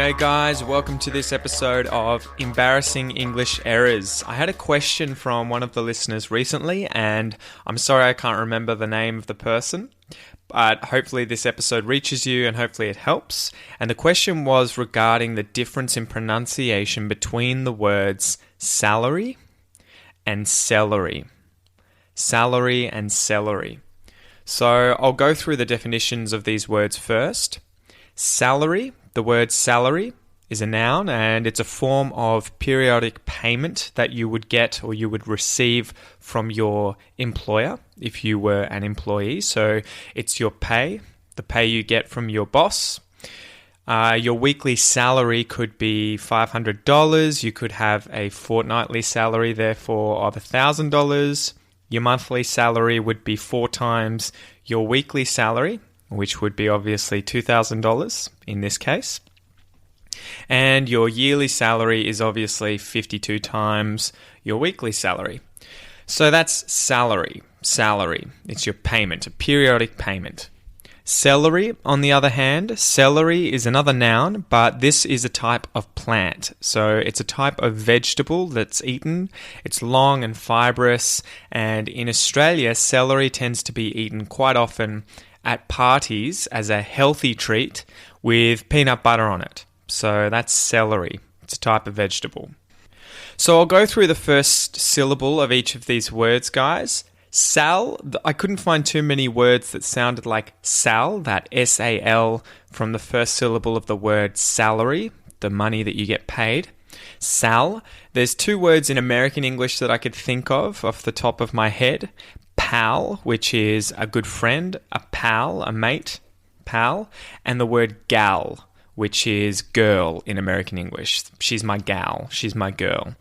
G'day guys, welcome to this episode of Embarrassing English Errors. I had a question from one of the listeners recently, and I'm sorry I can't remember the name of the person, but hopefully this episode reaches you and hopefully it helps. And the question was regarding the difference in pronunciation between the words salary and celery. Salary and celery. So I'll go through the definitions of these words first. Salary. The word salary is a noun and it's a form of periodic payment that you would get or you would receive from your employer if you were an employee. So it's your pay, the pay you get from your boss. Your weekly salary could be $500. You could have a fortnightly salary, therefore, of $1,000. Your monthly salary would be 4 times your weekly salary, which would be obviously $2,000 in this case. And your yearly salary is obviously 52 times your weekly salary. So that's salary. Salary. It's your payment, a periodic payment. Celery, on the other hand, celery is another noun, but this is a type of plant. So it's a type of vegetable that's eaten. It's long and fibrous, and in Australia, celery tends to be eaten quite often at parties as a healthy treat with peanut butter on it. So that's celery. It's a type of vegetable. So I'll go through the first syllable of each of these words, guys. Sal, I couldn't find too many words that sounded like sal, that S-A-L, from the first syllable of the word salary, the money that you get paid. Sal. There's 2 words in American English that I could think of off the top of my head. Pal, which is a good friend, a pal, a mate, pal, and the word gal, which is girl in American English. She's my gal, she's my girl.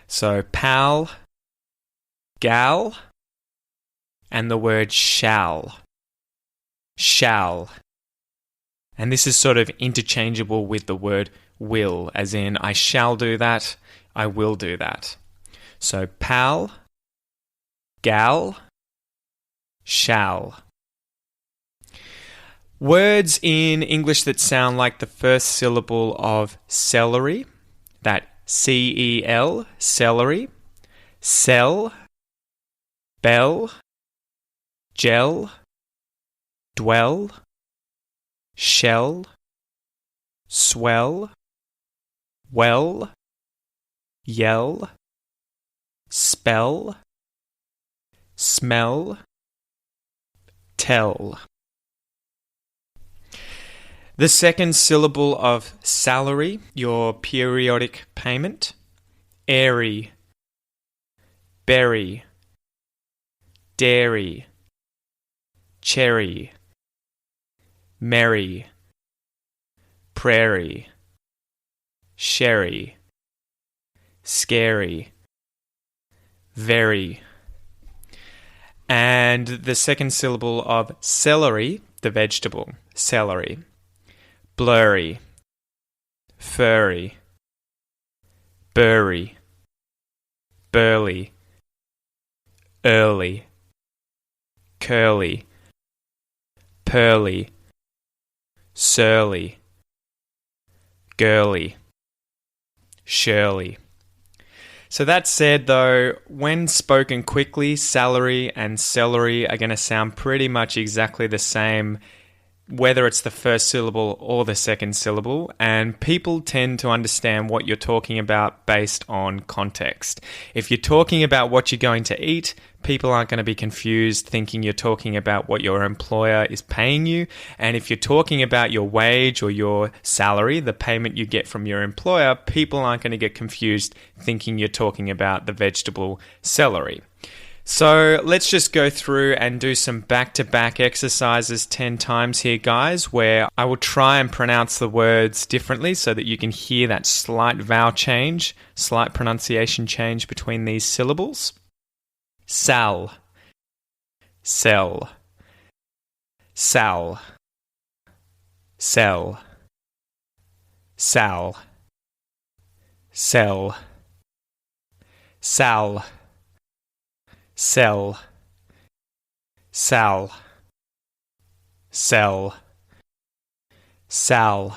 So pal, gal, and the word shall. Shall. And this is sort of interchangeable with the word will, as in I shall do that, I will do that. So pal, gal, shall. Words in English that sound like the first syllable of celery, that C-E-L, celery, sell, bell, gel, dwell, shell, swell, well, yell, spell, smell, tell. The second syllable of salary, your periodic payment. Airy, berry, dairy, cherry, merry, prairie, sherry, scary, very. And the second syllable of celery, the vegetable, celery. Blurry, furry, burry, burly, early, curly, pearly, surly, girly, Shirley. So that said, though, when spoken quickly, salary and celery are going to sound pretty much exactly the same, whether it's the first syllable or the second syllable, and people tend to understand what you're talking about based on context. If you're talking about what you're going to eat, people aren't going to be confused thinking you're talking about what your employer is paying you. And if you're talking about your wage or your salary, the payment you get from your employer, people aren't going to get confused thinking you're talking about the vegetable celery. So let's just go through and do some back-to-back exercises 10 times here, guys, where I will try and pronounce the words differently so that you can hear that slight vowel change, slight pronunciation change between these syllables. Sal, sell, sal, sell, sal, sell, sal, sell, sal, sell, sal,